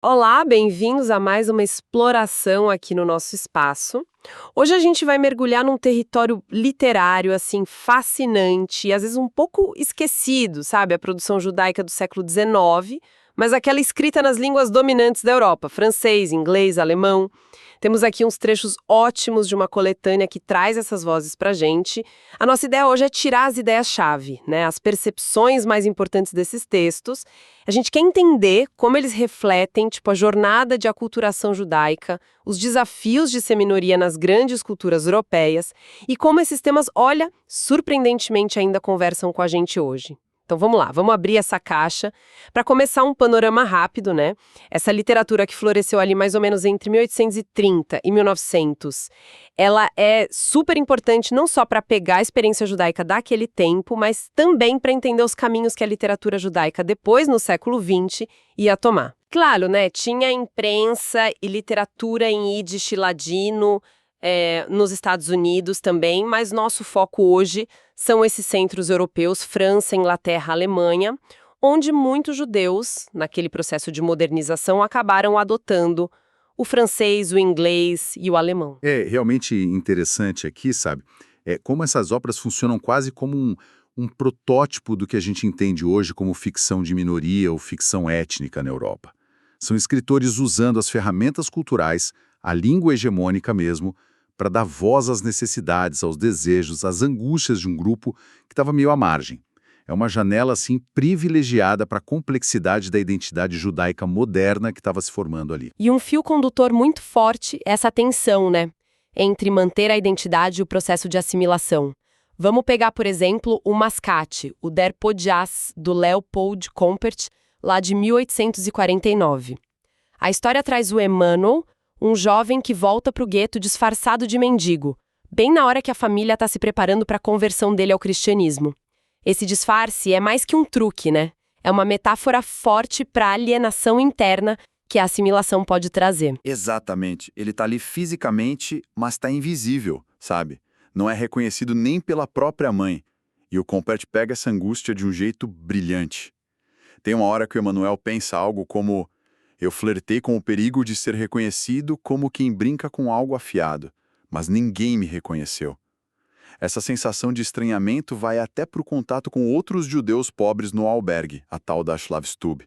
Olá, bem-vindos a mais uma exploração aqui no nosso espaço. Hoje a gente vai mergulhar num território literário, assim, fascinante e às vezes um pouco esquecido, sabe? A produção judaica do século XIX, mas aquela escrita nas línguas dominantes da Europa, francês, inglês, alemão. Temos aqui uns trechos ótimos de uma coletânea que traz essas vozes pra gente. A nossa ideia hoje é tirar as ideias-chave, né? As percepções mais importantes desses textos. A gente quer entender como eles refletem, tipo, a jornada de aculturação judaica, os desafios de ser minoria nas grandes culturas europeias e como esses temas, olha, surpreendentemente ainda conversam com a gente hoje. Então vamos lá, vamos abrir essa caixa para começar um panorama rápido, né? Essa literatura que floresceu ali mais ou menos entre 1830 e 1900, ela é super importante não só para pegar a experiência judaica daquele tempo, mas também para entender os caminhos que a literatura judaica depois, no século XX, ia tomar. Claro, né? Tinha imprensa e literatura em Yiddish ladino, nos Estados Unidos também, mas nosso foco hoje são esses centros europeus, França, Inglaterra, Alemanha, onde muitos judeus, naquele processo de modernização, acabaram adotando o francês, o inglês e o alemão. É realmente interessante aqui, sabe? Como essas obras funcionam quase como um protótipo do que a gente entende hoje como ficção de minoria ou ficção étnica na Europa. São escritores usando as ferramentas culturais, a língua hegemônica mesmo, para dar voz às necessidades, aos desejos, às angústias de um grupo que estava meio à margem. É uma janela, assim, privilegiada para a complexidade da identidade judaica moderna que estava se formando ali. E um fio condutor muito forte é essa tensão, né? Entre manter a identidade e o processo de assimilação. Vamos pegar, por exemplo, o Mascate, o Der Podjas, do Leopold Kompert, lá de 1849. A história traz o Emanuel, um jovem que volta para o gueto disfarçado de mendigo, bem na hora que a família está se preparando para a conversão dele ao cristianismo. Esse disfarce é mais que um truque, né? É uma metáfora forte para a alienação interna que a assimilação pode trazer. Exatamente. Ele está ali fisicamente, mas está invisível, sabe? Não é reconhecido nem pela própria mãe. E o Compert pega essa angústia de um jeito brilhante. Tem uma hora que o Emanuel pensa algo como: eu flertei com o perigo de ser reconhecido como quem brinca com algo afiado, mas ninguém me reconheceu. Essa sensação de estranhamento vai até para o contato com outros judeus pobres no albergue, a tal da Schlafstube.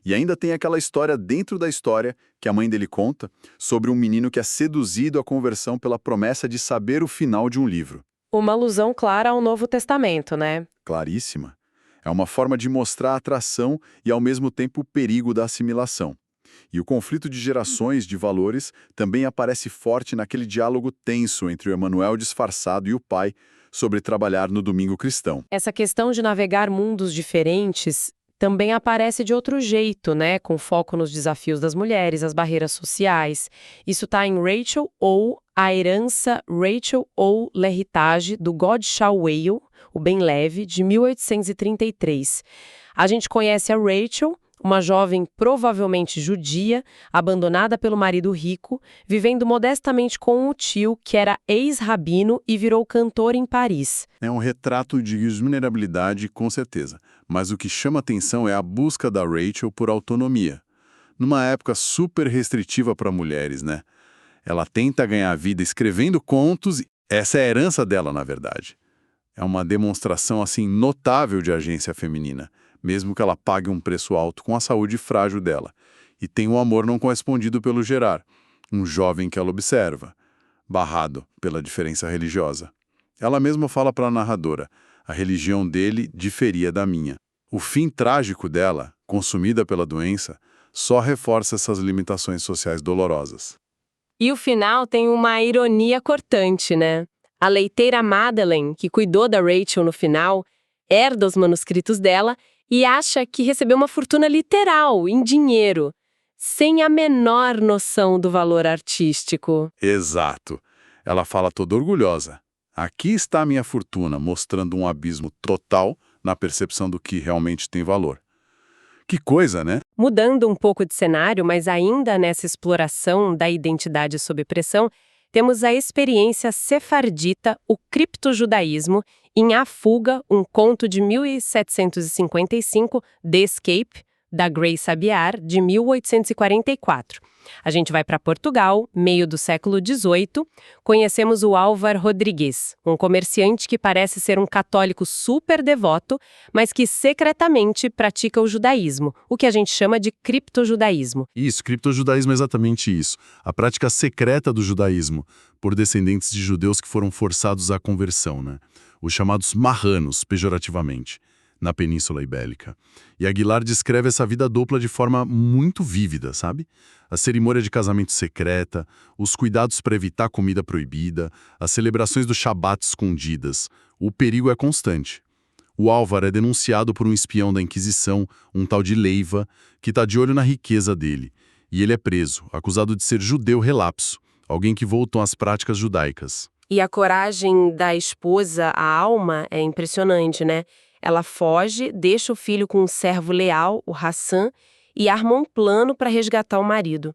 E ainda tem aquela história dentro da história que a mãe dele conta sobre um menino que é seduzido à conversão pela promessa de saber o final de um livro. Uma alusão clara ao Novo Testamento, né? Claríssima. É uma forma de mostrar a atração e, ao mesmo tempo, o perigo da assimilação. E o conflito de gerações de valores também aparece forte naquele diálogo tenso entre o Emanuel disfarçado e o pai sobre trabalhar no domingo cristão. Essa questão de navegar mundos diferentes também aparece de outro jeito, né? Com foco nos desafios das mulheres, as barreiras sociais. Isso está em Rachel ou A Herança Rachel ou L'Héritage, do Godchaux Weil, o Bem Leve, de 1833. A gente conhece a Rachel, uma jovem provavelmente judia, abandonada pelo marido rico, vivendo modestamente com o tio, que era ex-rabino e virou cantor em Paris. É um retrato de vulnerabilidade, com certeza. Mas o que chama atenção é a busca da Rachel por autonomia. Numa época super restritiva para mulheres, né? Ela tenta ganhar a vida escrevendo contos, essa é a herança dela, na verdade. É uma demonstração, assim, notável de agência feminina, mesmo que ela pague um preço alto com a saúde frágil dela. E tem o amor não correspondido pelo Gerard, um jovem que ela observa, barrado pela diferença religiosa. Ela mesma fala para a narradora: a religião dele diferia da minha. O fim trágico dela, consumida pela doença, só reforça essas limitações sociais dolorosas. E o final tem uma ironia cortante, né? A leiteira Madeleine, que cuidou da Rachel no final, herda os manuscritos dela e acha que recebeu uma fortuna literal, em dinheiro, sem a menor noção do valor artístico. Exato. Ela fala toda orgulhosa: aqui está a minha fortuna, mostrando um abismo total na percepção do que realmente tem valor. Que coisa, né? Mudando um pouco de cenário, mas ainda nessa exploração da identidade sob pressão, temos a experiência sefardita, o criptojudaísmo, em A Fuga, um conto de 1755, The Escape, da Grace Abiar, de 1844. A gente vai para Portugal, meio do século XVIII, conhecemos o Álvaro Rodrigues, um comerciante que parece ser um católico super devoto, mas que secretamente pratica o judaísmo, o que a gente chama de criptojudaísmo. Isso, criptojudaísmo é exatamente isso. A prática secreta do judaísmo, por descendentes de judeus que foram forçados à conversão, né? Os chamados marranos, pejorativamente, na Península Ibérica. E Aguilar descreve essa vida dupla de forma muito vívida, sabe? A cerimônia de casamento secreta, os cuidados para evitar comida proibida, as celebrações do Shabat escondidas. O perigo é constante. O Álvaro é denunciado por um espião da Inquisição, um tal de Leiva, que está de olho na riqueza dele. E ele é preso, acusado de ser judeu relapso, alguém que voltou às práticas judaicas. E a coragem da esposa, a Alma, é impressionante, né? Ela foge, deixa o filho com um servo leal, o Hassan, e arma um plano para resgatar o marido.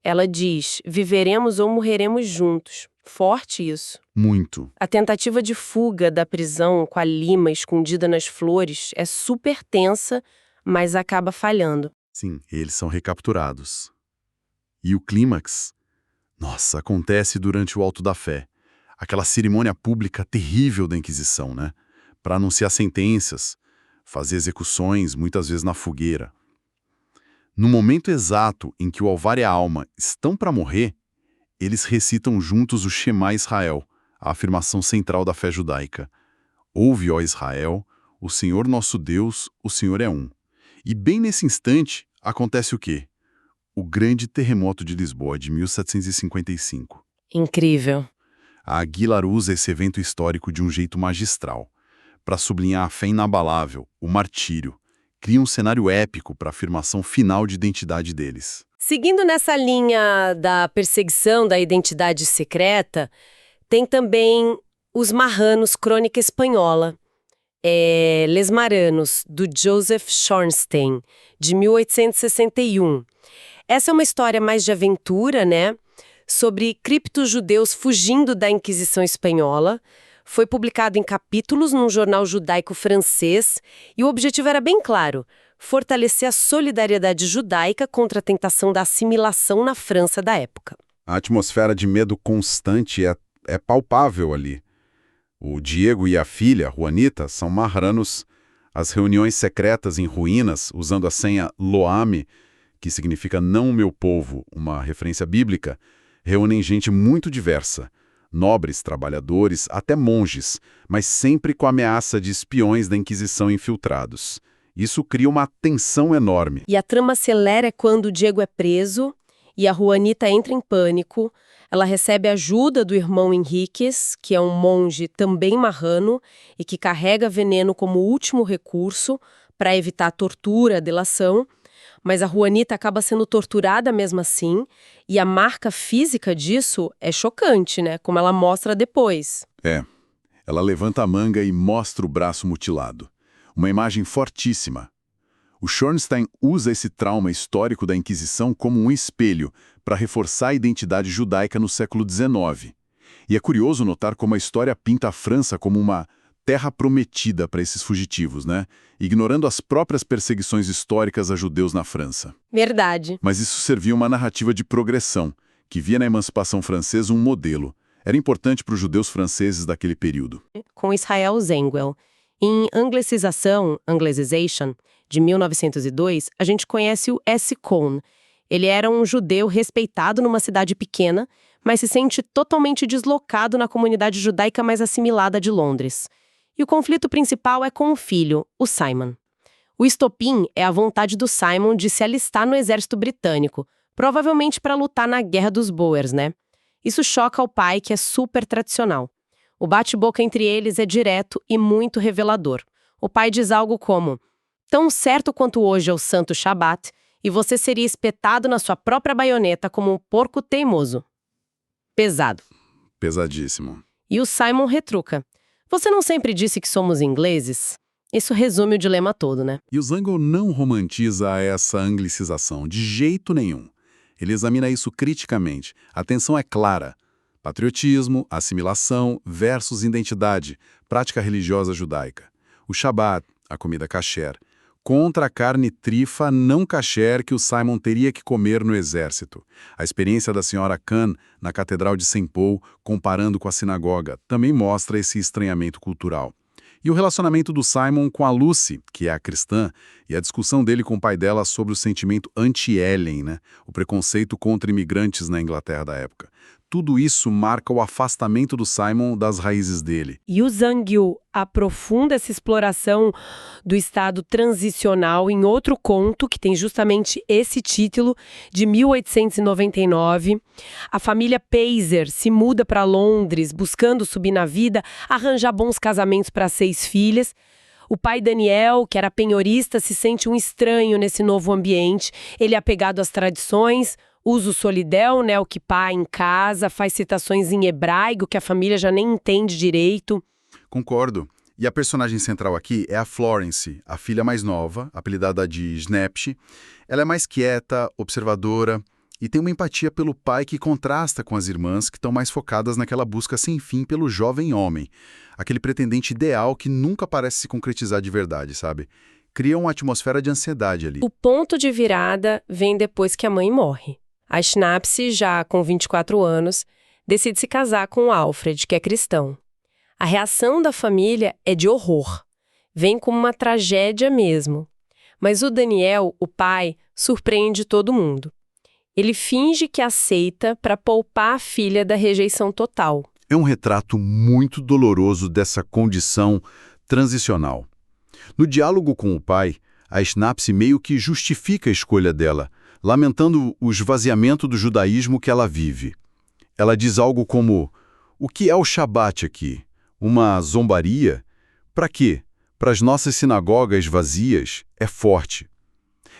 Ela diz: viveremos ou morreremos juntos. Forte isso. Muito. A tentativa de fuga da prisão com a Lima escondida nas flores é super tensa, mas acaba falhando. Sim, eles são recapturados. E o clímax? Nossa, acontece durante o Alto da Fé. Aquela cerimônia pública terrível da Inquisição, né? Para anunciar sentenças, fazer execuções, muitas vezes na fogueira. No momento exato em que o Álvaro e a Alma estão para morrer, eles recitam juntos o Shema Israel, a afirmação central da fé judaica. Ouve, ó Israel, o Senhor nosso Deus, o Senhor é um. E bem nesse instante, acontece o quê? O grande terremoto de Lisboa, de 1755. Incrível. A Aguilar usa esse evento histórico de um jeito magistral. Para sublinhar a fé inabalável, o martírio, cria um cenário épico para a afirmação final de identidade deles. Seguindo nessa linha da perseguição da identidade secreta, tem também os Marranos, crônica espanhola. Les Marranos, do Joseph Schornstein, de 1861. Essa é uma história mais de aventura, né? Sobre criptojudeus fugindo da Inquisição espanhola. Foi publicado em capítulos num jornal judaico francês e o objetivo era bem claro: fortalecer a solidariedade judaica contra a tentação da assimilação na França da época. A atmosfera de medo constante é palpável ali. O Diego e a filha, Juanita, são marranos. As reuniões secretas em ruínas, usando a senha Loame, que significa não meu povo, uma referência bíblica, reúnem gente muito diversa. Nobres, trabalhadores, até monges, mas sempre com a ameaça de espiões da Inquisição infiltrados. Isso cria uma tensão enorme. E a trama acelera quando o Diego é preso e a Juanita entra em pânico. Ela recebe ajuda do irmão Henriques, que é um monge também marrano e que carrega veneno como último recurso para evitar tortura, delação. Mas a Juanita acaba sendo torturada mesmo assim, e a marca física disso é chocante, né? Como ela mostra depois. Ela levanta a manga e mostra o braço mutilado. Uma imagem fortíssima. O Schornstein usa esse trauma histórico da Inquisição como um espelho para reforçar a identidade judaica no século XIX. E é curioso notar como a história pinta a França como uma terra prometida para esses fugitivos, né? Ignorando as próprias perseguições históricas a judeus na França. Verdade. Mas isso servia uma narrativa de progressão, que via na emancipação francesa um modelo. Era importante para os judeus franceses daquele período. Com Israel Zengel. Em Anglicization, de 1902, a gente conhece o S. Cohn. Ele era um judeu respeitado numa cidade pequena, mas se sente totalmente deslocado na comunidade judaica mais assimilada de Londres. E o conflito principal é com o filho, o Simon. O estopim é a vontade do Simon de se alistar no exército britânico, provavelmente para lutar na Guerra dos Boers, né? Isso choca o pai, que é super tradicional. O bate-boca entre eles é direto e muito revelador. O pai diz algo como: tão certo quanto hoje é o Santo Shabat, e você seria espetado na sua própria baioneta como um porco teimoso. Pesado. Pesadíssimo. E o Simon retruca: você não sempre disse que somos ingleses? Isso resume o dilema todo, né? E o Zengel não romantiza essa anglicização, de jeito nenhum. Ele examina isso criticamente. A tensão é clara. Patriotismo, assimilação versus identidade, prática religiosa judaica. O Shabat, a comida kasher, contra a carne trifa não kasher que o Simon teria que comer no exército. A experiência da senhora Khan na Catedral de St. Paul, comparando com a sinagoga, também mostra esse estranhamento cultural. E o relacionamento do Simon com a Lucy, que é a cristã, e a discussão dele com o pai dela sobre o sentimento anti-Ellen, né? O preconceito contra imigrantes na Inglaterra da época. Tudo isso marca o afastamento do Simon das raízes dele. E o Zhang Yu aprofunda essa exploração do estado transicional em outro conto, que tem justamente esse título, de 1899. A família Pazer se muda para Londres, buscando subir na vida, arranjar bons casamentos para 6 filhas. O pai Daniel, que era penhorista, se sente um estranho nesse novo ambiente. Ele é apegado às tradições, usa o solidel, né, o kippá em casa, faz citações em hebraico que a família já nem entende direito. Concordo. E a personagem central aqui é a Florence, a filha mais nova, apelidada de Snapchat. Ela é mais quieta, observadora e tem uma empatia pelo pai que contrasta com as irmãs que estão mais focadas naquela busca sem fim pelo jovem homem. Aquele pretendente ideal que nunca parece se concretizar de verdade, sabe? Cria uma atmosfera de ansiedade ali. O ponto de virada vem depois que a mãe morre. A Schnapsi, já com 24 anos, decide se casar com o Alfred, que é cristão. A reação da família é de horror. Vem como uma tragédia mesmo. Mas o Daniel, o pai, surpreende todo mundo. Ele finge que aceita para poupar a filha da rejeição total. É um retrato muito doloroso dessa condição transicional. No diálogo com o pai, a Schnapsi meio que justifica a escolha dela, lamentando o esvaziamento do judaísmo que ela vive. Ela diz algo como: o que é o Shabat aqui? Uma zombaria? Para quê? Para as nossas sinagogas vazias, é forte.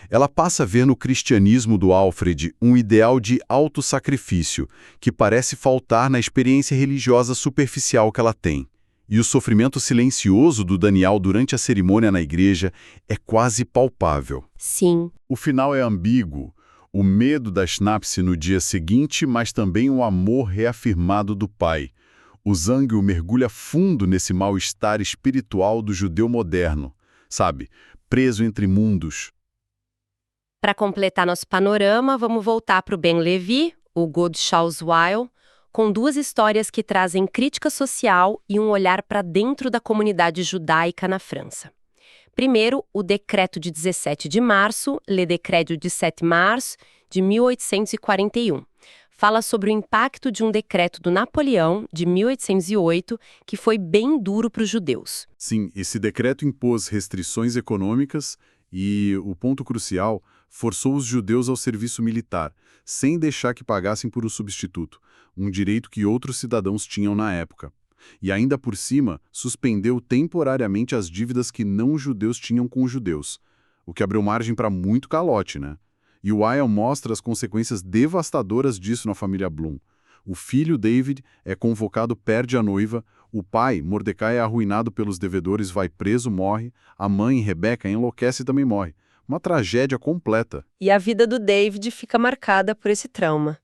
Ela passa a ver no cristianismo do Alfred um ideal de autossacrifício que parece faltar na experiência religiosa superficial que ela tem. E o sofrimento silencioso do Daniel durante a cerimônia na igreja é quase palpável. Sim. O final é ambíguo. O medo da Schnapsi no dia seguinte, mas também o amor reafirmado do pai. O Zhang mergulha fundo nesse mal-estar espiritual do judeu moderno, sabe? Preso entre mundos. Para completar nosso panorama, vamos voltar para o Ben Levi, o God Shaw's Weil, com 2 histórias que trazem crítica social e um olhar para dentro da comunidade judaica na França. Primeiro, o decreto de 17 de março, Le Décret du 17 mars, de 1841. Fala sobre o impacto de um decreto do Napoleão, de 1808, que foi bem duro para os judeus. Sim, esse decreto impôs restrições econômicas e, o ponto crucial, forçou os judeus ao serviço militar, sem deixar que pagassem por um substituto, um direito que outros cidadãos tinham na época. E ainda por cima, suspendeu temporariamente as dívidas que não-judeus tinham com os judeus, o que abriu margem para muito calote, né? E o Weil mostra as consequências devastadoras disso na família Blum. O filho, David, é convocado, perde a noiva, o pai, Mordecai, é arruinado pelos devedores, vai preso, morre, a mãe, Rebecca, enlouquece e também morre. Uma tragédia completa. E a vida do David fica marcada por esse trauma.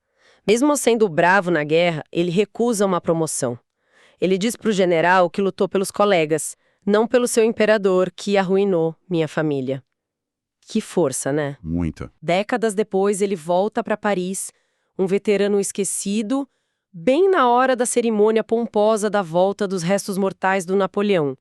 Mesmo sendo bravo na guerra, ele recusa uma promoção. Ele diz para o general que lutou pelos colegas, não pelo seu imperador, que arruinou minha família. Que força, né? Muita. Décadas depois, ele volta para Paris, um veterano esquecido, bem na hora da cerimônia pomposa da volta dos restos mortais do Napoleão.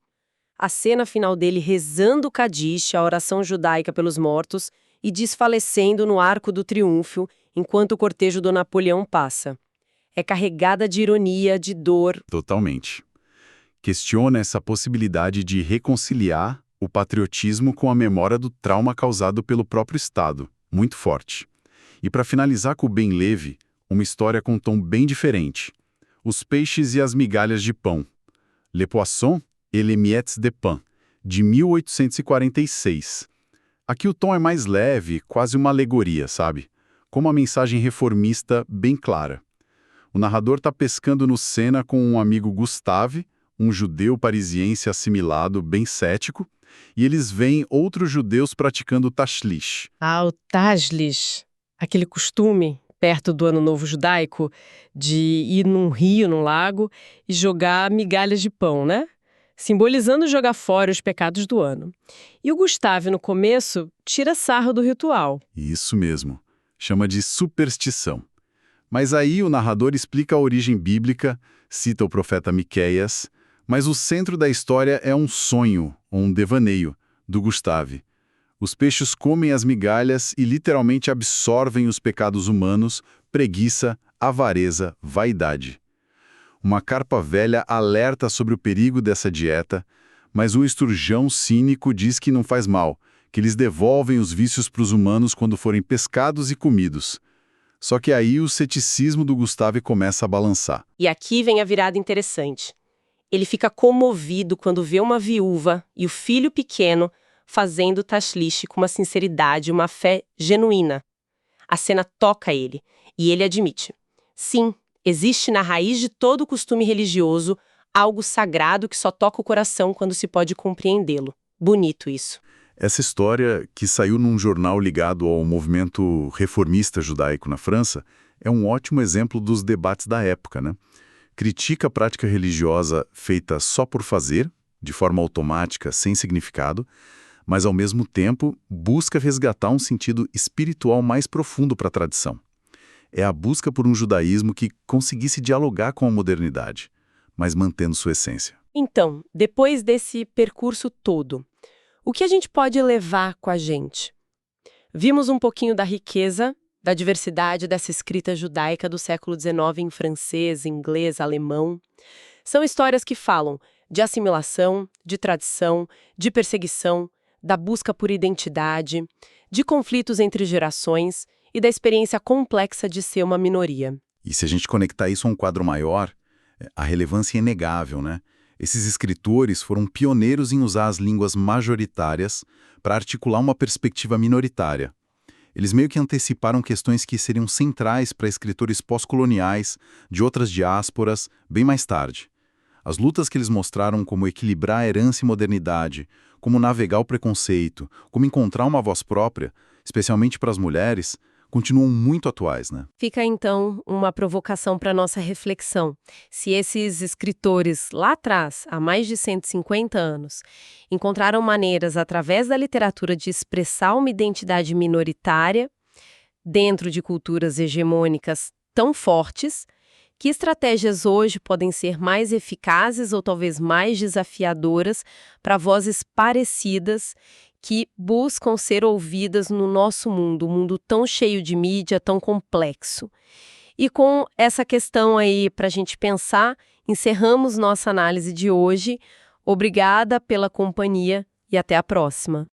A cena final dele rezando o Kadish, a oração judaica pelos mortos, e desfalecendo no Arco do Triunfo, enquanto o cortejo do Napoleão passa. É carregada de ironia, de dor. Totalmente. Questiona essa possibilidade de reconciliar o patriotismo com a memória do trauma causado pelo próprio Estado, muito forte. E para finalizar com o Ben Levi, uma história com um tom bem diferente. Os peixes e as migalhas de pão. Le Poisson et les miettes de pain, de 1846. Aqui o tom é mais leve, quase uma alegoria, sabe? Com uma mensagem reformista bem clara. O narrador está pescando no Sena com um amigo Gustave, um judeu parisiense assimilado, bem cético, e eles veem outros judeus praticando tashlish. Ah, o Tajlis, aquele costume, perto do Ano Novo Judaico, de ir num rio, num lago, e jogar migalhas de pão, né? simbolizando jogar fora os pecados do ano. E o Gustave, no começo, tira sarro do ritual. Isso mesmo. Chama de superstição. Mas aí o narrador explica a origem bíblica, cita o profeta Miqueias, mas o centro da história é um sonho, ou um devaneio, do Gustave. Os peixes comem as migalhas e literalmente absorvem os pecados humanos, preguiça, avareza, vaidade. Uma carpa velha alerta sobre o perigo dessa dieta, mas o esturjão cínico diz que não faz mal, que eles devolvem os vícios para os humanos quando forem pescados e comidos. Só que aí o ceticismo do Gustave começa a balançar. E aqui vem a virada interessante. Ele fica comovido quando vê uma viúva e o filho pequeno fazendo tashlish com uma sinceridade, uma fé genuína. A cena toca ele, e ele admite. Sim, existe na raiz de todo o costume religioso algo sagrado que só toca o coração quando se pode compreendê-lo. Bonito isso. Essa história, que saiu num jornal ligado ao movimento reformista judaico na França, é um ótimo exemplo dos debates da época, né? Critica a prática religiosa feita só por fazer, de forma automática, sem significado, mas ao mesmo tempo busca resgatar um sentido espiritual mais profundo para a tradição. É a busca por um judaísmo que conseguisse dialogar com a modernidade, mas mantendo sua essência. Então, depois desse percurso todo, o que a gente pode levar com a gente? Vimos um pouquinho da riqueza, da diversidade dessa escrita judaica do século XIX em francês, inglês, alemão. São histórias que falam de assimilação, de tradição, de perseguição, da busca por identidade, de conflitos entre gerações e da experiência complexa de ser uma minoria. E se a gente conectar isso a um quadro maior, a relevância é inegável, né? Esses escritores foram pioneiros em usar as línguas majoritárias para articular uma perspectiva minoritária. Eles meio que anteciparam questões que seriam centrais para escritores pós-coloniais de outras diásporas bem mais tarde. As lutas que eles mostraram como equilibrar a herança e modernidade, como navegar o preconceito, como encontrar uma voz própria, especialmente para as mulheres, continuam muito atuais, né? Fica, então, uma provocação para nossa reflexão. Se esses escritores, lá atrás, há mais de 150 anos, encontraram maneiras, através da literatura, de expressar uma identidade minoritária dentro de culturas hegemônicas tão fortes, que estratégias hoje podem ser mais eficazes ou talvez mais desafiadoras para vozes parecidas que buscam ser ouvidas no nosso mundo, um mundo tão cheio de mídia, tão complexo. E com essa questão aí para a gente pensar, encerramos nossa análise de hoje. Obrigada pela companhia e até a próxima.